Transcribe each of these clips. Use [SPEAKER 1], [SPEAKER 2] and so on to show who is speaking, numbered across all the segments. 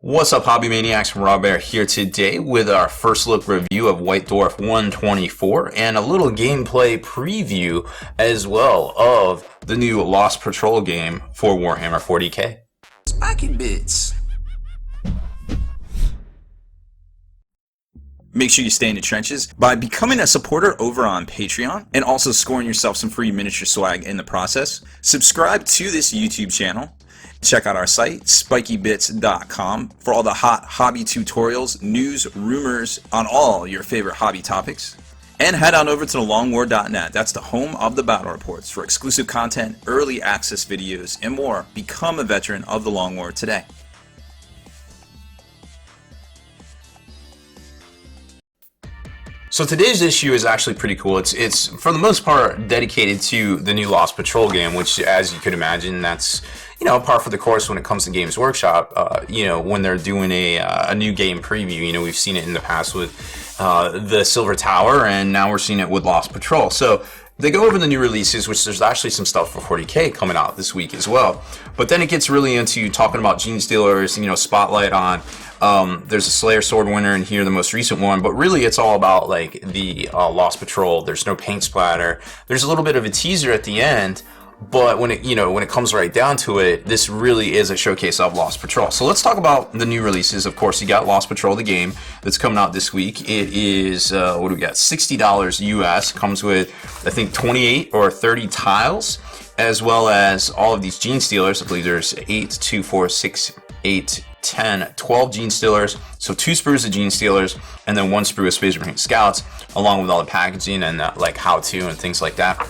[SPEAKER 1] What's up, Hobby Maniacs? From Baer here today with our first look review of White Dwarf 124 and a little gameplay preview as well of the new Lost Patrol game for Warhammer 40k.
[SPEAKER 2] Spiky bits. Make sure you stay in the trenches by becoming a supporter over on Patreon and also scoring yourself some free miniature swag in the process. Subscribe to this YouTube channel. Check out our site, spikybits.com, for all the hot hobby tutorials, news, rumors on all your favorite hobby topics. And head on over to thelongwar.net. That's the home of the battle reports for exclusive content, early access videos, and more. Become a veteran of the Long War today.
[SPEAKER 1] So today's issue is actually pretty cool. It's for the most part dedicated to the new Lost Patrol game, which, as you could imagine, that's par for the course when it comes to Games Workshop. When they're doing a new game preview, we've seen it in the past with the Silver Tower, and now we're seeing it with Lost Patrol. So they go over the new releases, which there's actually some stuff for 40k coming out this week as well. But then it gets really into talking about Gene Stealers, spotlight on. There's a Slayer Sword winner in here, the most recent one, but really it's all about like the Lost Patrol. There's no paint splatter. There's a little bit of a teaser at the end, but when it comes right down to it, this really is a showcase of Lost Patrol. So let's talk about the new releases. Of course, you got Lost Patrol, the game that's coming out this week. It is what do we got? $60 US. Comes with I think 28 or 30 tiles, as well as all of these Gene Stealers. I believe there's 8, 2, 4, 6, 8, 10, 12 Gene Stealers, so 2 sprues of Gene Stealers, and then 1 sprue of Space Marine Scouts, along with all the packaging and like how-to and things like that.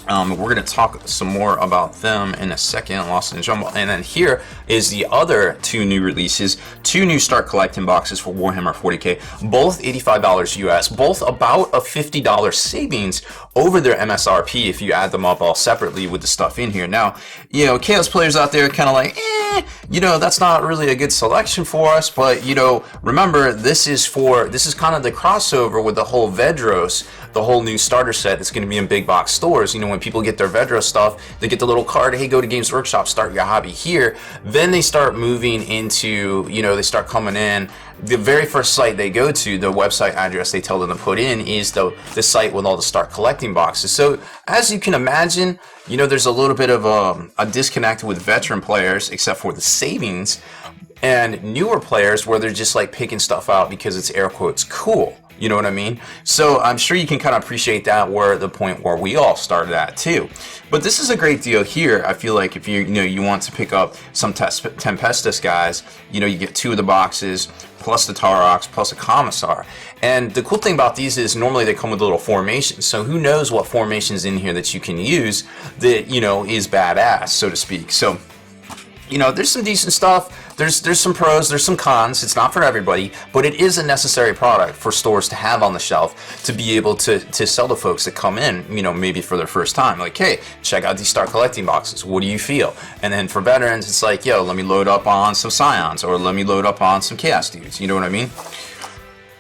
[SPEAKER 1] We're going to talk some more about them in a second, Lost in the Jungle. And then here is the other 2 new releases, 2 new Start Collecting boxes for Warhammer 40k, both $85 US, both about a $50 savings over their MSRP if you add them up all separately with the stuff in here. Now, Chaos players out there kind of like, that's not really a good selection for us, but remember, this is kind of the crossover with the whole Vedros, the whole new starter set that's going to be in big box stores. When people get their Vedros stuff, they get the little card, hey, go to Games Workshop, start your hobby here. Then they start moving into, they start coming in. The very first site they go to, the website address they tell them to put in is the site with all the Start Collecting boxes. So as you can imagine, there's a little bit of a disconnect with veteran players, except for the savings, and newer players where they're just like picking stuff out because it's air quotes cool. You know what I mean? So I'm sure you can kind of appreciate that, where the point where we all started at too. But this is a great deal here. I feel like if you want to pick up some Tempestus guys, you get 2 of the boxes plus the Tarox plus a Commissar. And the cool thing about these is normally they come with little formations. So who knows what formations in here that you can use that is badass, so to speak. So there's some decent stuff. There's some pros, there's some cons. It's not for everybody, but it is a necessary product for stores to have on the shelf to be able to sell to folks that come in, maybe for their first time. Like, hey, check out these Start Collecting boxes. What do you feel? And then for veterans, it's like, yo, let me load up on some Scions, or let me load up on some Chaos dudes. You know what I mean?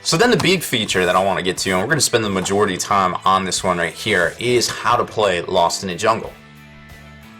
[SPEAKER 1] So then the big feature that I want to get to, and we're going to spend the majority of time on this one right here, is how to play Lost in the Jungle.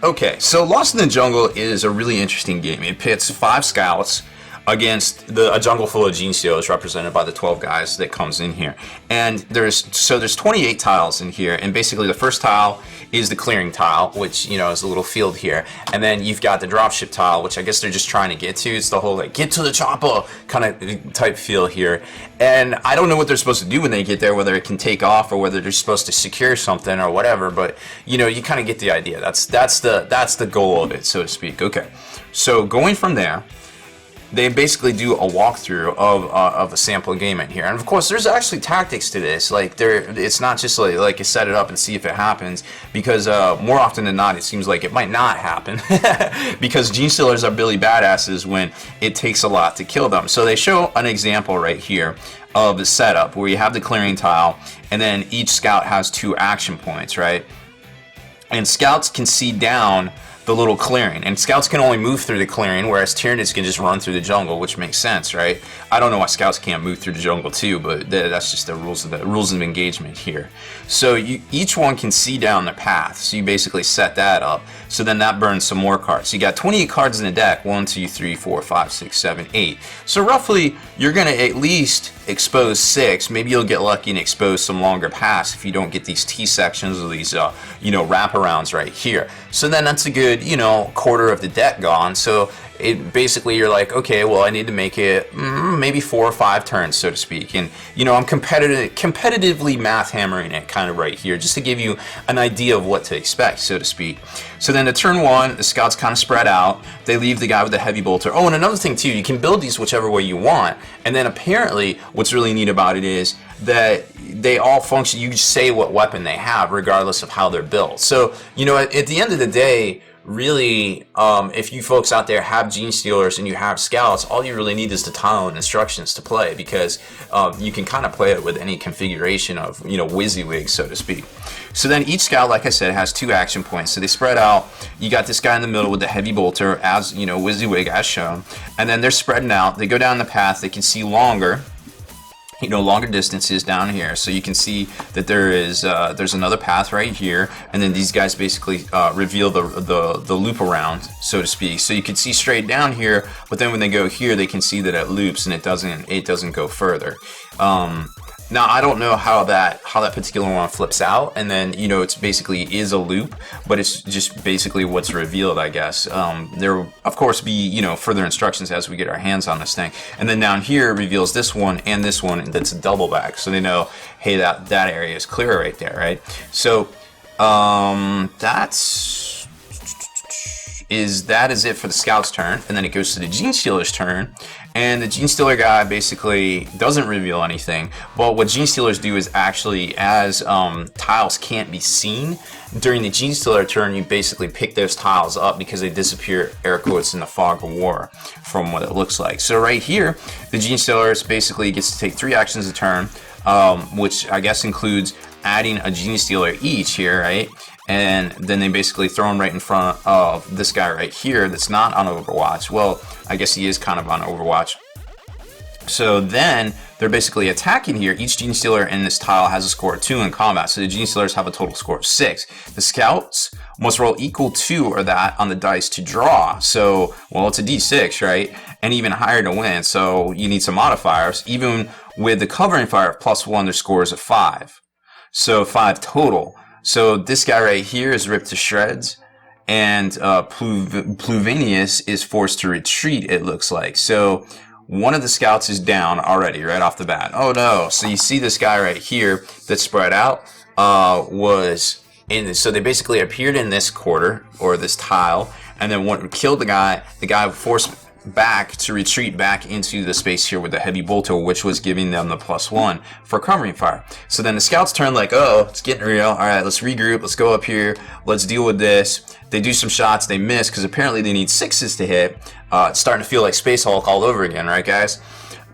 [SPEAKER 1] Okay, so Lost in the Jungle is a really interesting game. It pits 5 scouts against a jungle full of Gene Stealers, represented by the 12 guys that comes in here. And there's 28 tiles in here, and basically the first tile is the clearing tile, which is a little field here, and then you've got the dropship tile, which I guess they're just trying to get to. It's the whole like get to the chopper kind of type feel here, and I don't know what they're supposed to do when they get there, whether it can take off or whether they're supposed to secure something or whatever, but you kind of get the idea. That's the goal of it, so to speak. Okay, so going from there, they basically do a walkthrough of a sample game in here, and of course there's actually tactics to this. Like it's not just like you set it up and see if it happens, because more often than not it seems like it might not happen because Gene Stealers are really badasses when it takes a lot to kill them. So they show an example right here of the setup where you have the clearing tile, and then each scout has 2 action points, right? And scouts can see down the little clearing, and scouts can only move through the clearing, whereas Tyranids can just run through the jungle, which makes sense, right? I don't know why scouts can't move through the jungle too, but that's just the rules of engagement here. So each one can see down the path, so you basically set that up. So then that burns some more cards. So you got 28 cards in the deck. 1, 2, 3, 4, 5, 6, 7, 8. So roughly, you're going to at least expose 6. Maybe you'll get lucky and expose some longer paths if you don't get these T sections or these, wraparounds right here. So then that's a good, quarter of the deck gone. So it basically, you're like, okay, well, I need to make it maybe 4 or 5 turns, so to speak. And, I'm competitively math hammering it kind of right here, just to give you an idea of what to expect, so to speak. So then the turn 1, the scouts kind of spread out. They leave the guy with the heavy bolter. Oh, and another thing too, you can build these whichever way you want. And then apparently, what's really neat about it is that they all function. You say what weapon they have, regardless of how they're built. So, at the end of the day, really, if you folks out there have Gene Stealers and you have Scouts, all you really need is the tile and instructions to play, because you can kind of play it with any configuration of, WYSIWYG, so to speak. So then each Scout, like I said, has 2 action points. So they spread out. You got this guy in the middle with the heavy bolter, as, WYSIWYG as shown. And then they're spreading out. They go down the path. They can see longer. Longer distances down here, so you can see that there's another path right here, and then these guys basically reveal the loop around, so to speak. So you can see straight down here, but then when they go here, they can see that it loops and it doesn't go further. Now I don't know how that particular one flips out, and then it's basically is a loop, but it's just basically what's revealed, I guess. There will of course be further instructions as we get our hands on this thing, and then down here it reveals this one and this one that's a double back, so they know, hey, that area is clear right there, right? So that is it for the Scout's turn, and then it goes to the Gene Stealer's turn. And the Gene Stealer guy basically doesn't reveal anything. But what Gene Stealers do is actually, as tiles can't be seen, during the Gene Stealer turn, you basically pick those tiles up because they disappear, air quotes, in the fog of war, from what it looks like. So right here, the Gene Stealers basically gets to take 3 actions a turn, which I guess includes adding a Gene Stealer each here, right? And then they basically throw him right in front of this guy right here that's not on Overwatch. Well, I guess he is kind of on Overwatch. So then they're basically attacking here. Each Gene Stealer in this tile has a score of 2 in combat. So the Gene Stealers have a total score of 6. The Scouts must roll equal to or that on the dice to draw. So, well, it's a D6, right? And even higher to win. So you need some modifiers. Even with the covering fire of +1, their score is a 5. So 5 total. So this guy right here is ripped to shreds, and Pluvanius is forced to retreat, it looks like. So one of the Scouts is down already, right off the bat. Oh no. So you see this guy right here that's spread out, so they basically appeared in this quarter, or this tile, and then killed the guy forced back to retreat back into the space here with the heavy bolter, which was giving them the +1 for covering fire. So then the Scouts turn like, oh, it's getting real. All right, let's regroup. Let's go up here. Let's deal with this. They do some shots. They miss because apparently they need 6s to hit. It's starting to feel like Space Hulk all over again, right, guys?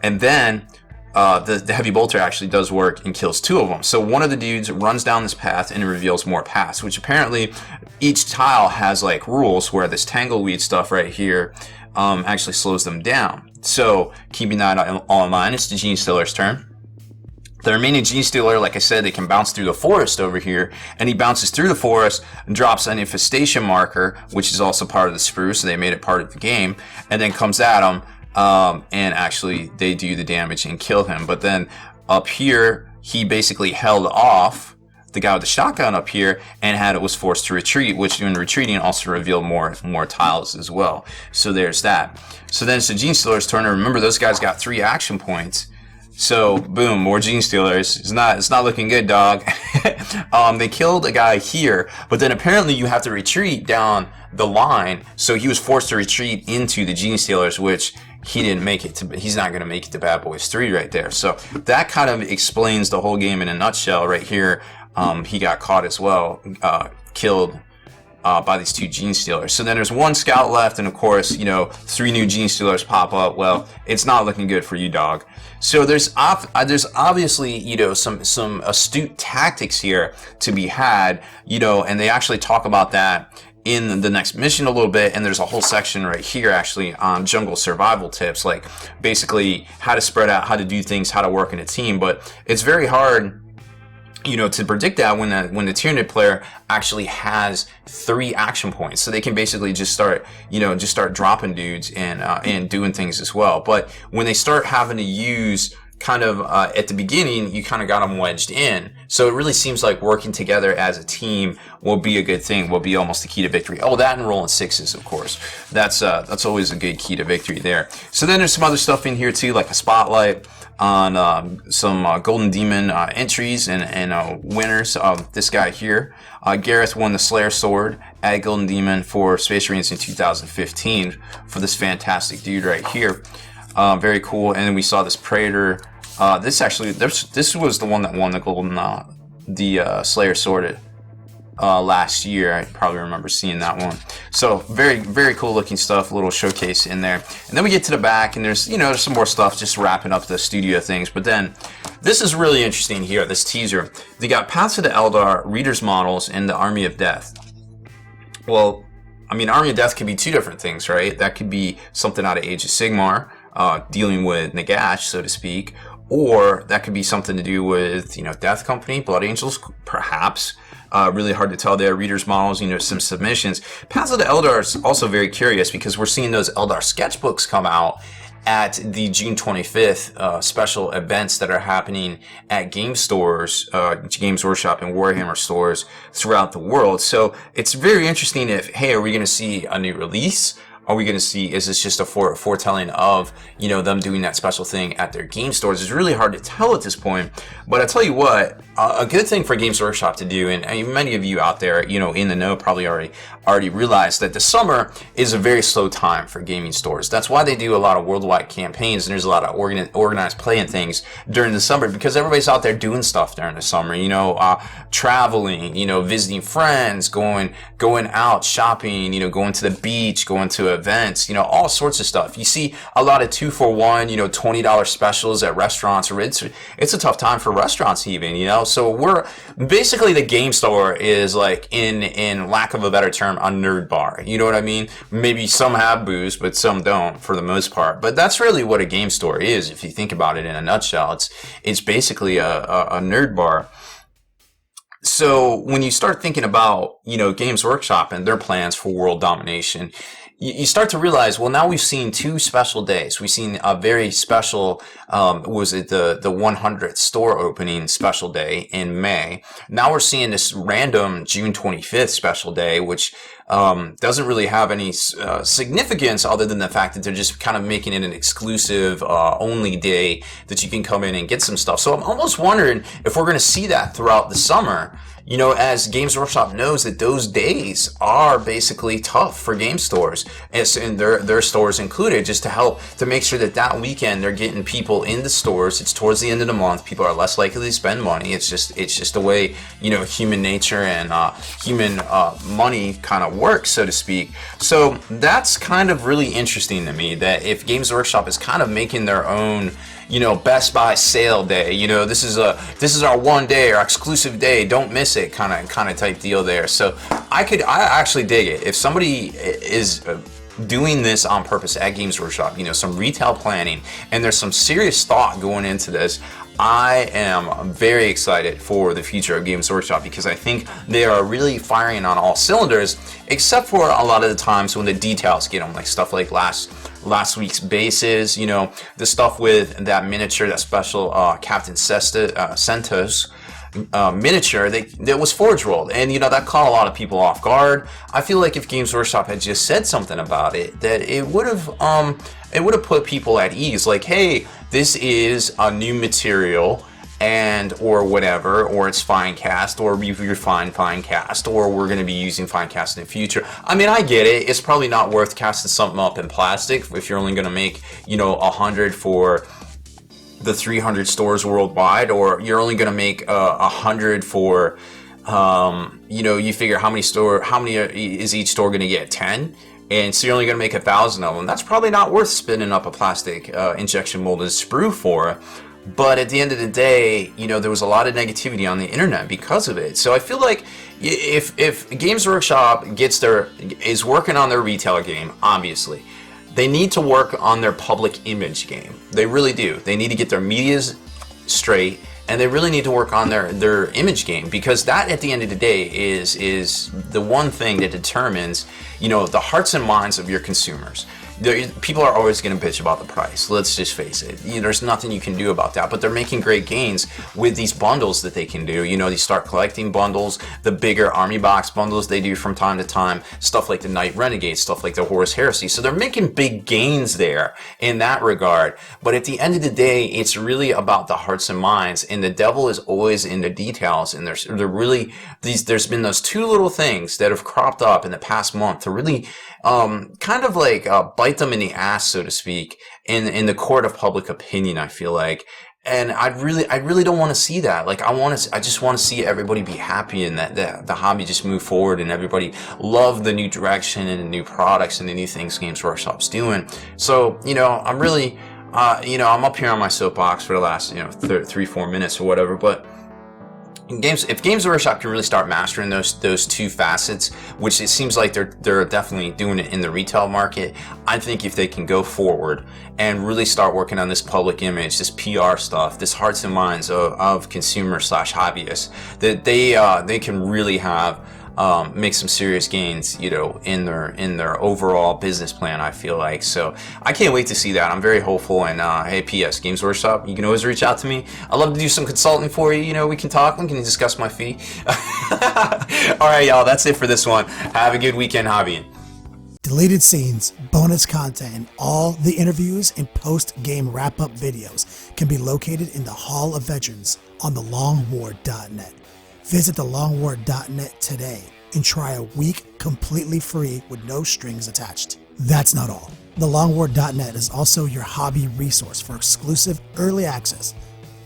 [SPEAKER 1] And then the heavy bolter actually does work and kills 2 of them. So one of the dudes runs down this path and reveals more paths, which apparently each tile has like rules where this tangleweed stuff right here actually slows them down. So keeping that all in mind, it's the Gene Stealer's turn. The remaining Gene Stealer, like I said, they can bounce through the forest over here, and he bounces through the forest and drops an infestation marker, which is also part of the sprue, so they made it part of the game, and then comes at him, and actually they do the damage and kill him. But then up here, he basically held off the guy with the shotgun up here and was forced to retreat, which when retreating also revealed more tiles as well. So there's that. So then it's the Gene Stealer's turn. Remember, those guys got 3 action points. So boom, more Gene Stealers. It's not looking good, dog. They killed a guy here, but then apparently you have to retreat down the line. So he was forced to retreat into the Gene Stealers, which he didn't make it to. He's not going to make it to Bad Boys 3 right there. So that kind of explains the whole game in a nutshell right here. He got caught as well, killed by these 2 Gene Stealers. So then there's 1 Scout left, and of course, 3 new Gene Stealers pop up. Well, it's not looking good for you, dog. So there's obviously, some astute tactics here to be had, and they actually talk about that in the next mission a little bit, and there's a whole section right here actually on jungle survival tips, like basically how to spread out, how to do things, how to work in a team. But it's very hard, you know, to predict that when the Tyranid player actually has 3 action points, so they can basically just start dropping dudes and doing things as well. But when they start having to use kind of at the beginning, you kind of got them wedged in. So it really seems like working together as a team will be a good thing, will be almost the key to victory. Oh, that and rolling 6s, of course. That's always a good key to victory there. So then there's some other stuff in here too, like a spotlight on some Golden Demon entries and winners. This guy here, Gareth won the Slayer Sword at Golden Demon for Space Marines in 2015 for this fantastic dude right here. Very cool. And then we saw this Praetor. This was the one that won the Golden Slayer Sword last year. I probably remember seeing that one. So very, very cool looking stuff. A little showcase in there. And then we get to the back, and there's some more stuff just wrapping up the studio things. But then this is really interesting here, this teaser. They got Paths of the Eldar, Reader's Models, and the Army of Death. Well, I mean, Army of Death could be 2 different things, right? That could be something out of Age of Sigmar, dealing with Nagash, so to speak. Or that could be something to do with, Death Company, Blood Angels, perhaps. Really hard to tell there. Readers' Models, some submissions. Paths of the Eldar is also very curious because we're seeing those Eldar sketchbooks come out at the June 25th special events that are happening at game stores, Games Workshop and Warhammer stores throughout the world. So it's very interesting if, hey, are we going to see a new release? Are we going to see, is this just a foretelling of, them doing that special thing at their game stores? It's really hard to tell at this point. But I tell you what, a good thing for Games Workshop to do, and many of you out there, in the know probably already realized that the summer is a very slow time for gaming stores. That's why they do a lot of worldwide campaigns, and there's a lot of organized play and things during the summer, because everybody's out there doing stuff during the summer, traveling, visiting friends, going out shopping, going to the beach, going to events, all sorts of stuff. You see a lot of 2-for-1, $20 specials at restaurants. It's a tough time for restaurants even, So we're basically, the game store is like, in lack of a better term, a nerd bar. You know what I mean? Maybe some have booze, but some don't for the most part. But that's really what a game store is, if you think about it in a nutshell. It's basically a nerd bar. So when you start thinking about, Games Workshop and their plans for world domination, you start to realize, well, now we've seen 2 special days. We've seen a very special, was it the 100th store opening special day in May. Now we're seeing this random June 25th special day, which doesn't really have any significance other than the fact that they're just kind of making it an exclusive only day that you can come in and get some stuff. So I'm almost wondering if we're going to see that throughout the summer. As Games Workshop knows that those days are basically tough for game stores, and their stores included, just to help to make sure that weekend they're getting people in the stores. It's towards the end of the month. People are less likely to spend money. It's just the way, human nature and human money kind of works, so to speak. So that's kind of really interesting to me, that if Games Workshop is kind of making their own, Best Buy sale day, this is our one day, our exclusive day, don't miss it kind of type deal there. So I actually dig it. If somebody is doing this on purpose at Games Workshop, some retail planning, and there's some serious thought going into this, I am very excited for the future of Games Workshop, because I think they are really firing on all cylinders, except for a lot of the times when the details get them, like stuff like last week's bases, the stuff with that miniature, that special Captain Sentos miniature that was forge rolled, and that caught a lot of people off guard. I feel like if Games Workshop had just said something about it, that it would have put people at ease, like, hey, this is a new material, and or whatever, or it's Finecast, or we've refined Finecast, or we're going to be using Finecast in the future. I mean, I get it. It's probably not worth casting something up in plastic if you're only going to make 100 for the 300 stores worldwide, or you're only going to make 100 for you figure how many is each store going to get? 10, and so you're only going to make 1,000 of them. That's probably not worth spinning up a plastic injection molded sprue for. But at the end of the day, you know, there was a lot of negativity on the internet because of it. So I feel like if Games Workshop is working on their retail game, obviously, they need to work on their public image game. They really do. They need to get their medias straight, and they really need to work on their image game, because that at the end of the day is the one thing that determines, you know, the hearts and minds of your consumers. People are always going to bitch about the price. Let's just face it. You know, there's nothing you can do about that. But they're making great gains with these bundles that they can do. You know, these start collecting bundles, the bigger army box bundles they do from time to time, stuff like the Knight Renegade, stuff like the Horus Heresy. So they're making big gains there in that regard. But at the end of the day, it's really about the hearts and minds, and the devil is always in the details. And there's been those two little things that have cropped up in the past month to really kind of like bite them in the ass, so to speak, in the court of public opinion, I feel like. And I really don't want to see that. Like, I just want to see everybody be happy, and that the hobby just move forward, and everybody love the new direction and the new products and the new things Games Workshop's doing. So, you know, I'm really, you know, I'm up here on my soapbox for the last, you know, 3-4 minutes or whatever, but if Games Workshop can really start mastering those two facets, which it seems like they're definitely doing it in the retail market, I think if they can go forward and really start working on this public image, this PR stuff, this hearts and minds of consumers / hobbyists, that they can really have make some serious gains, you know, in their overall business plan, I feel like. So I can't wait to see that. I'm very hopeful. And hey, P.S. Games Workshop, you can always reach out to me. I'd love to do some consulting for you. You know, we can talk. We can discuss my fee. All right, y'all. That's it for this one. Have a good weekend hobbying.
[SPEAKER 3] Deleted scenes, bonus content, and all the interviews and post-game wrap-up videos can be located in the Hall of Veterans on thelongwar.net. Visit thelongwar.net today and try a week completely free with no strings attached. That's not all. Thelongwar.net is also your hobby resource for exclusive early access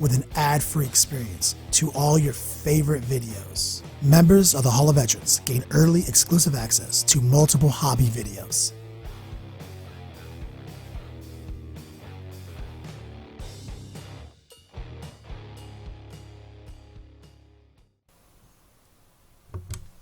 [SPEAKER 3] with an ad-free experience to all your favorite videos. Members of the Hall of Veterans gain early exclusive access to multiple hobby videos.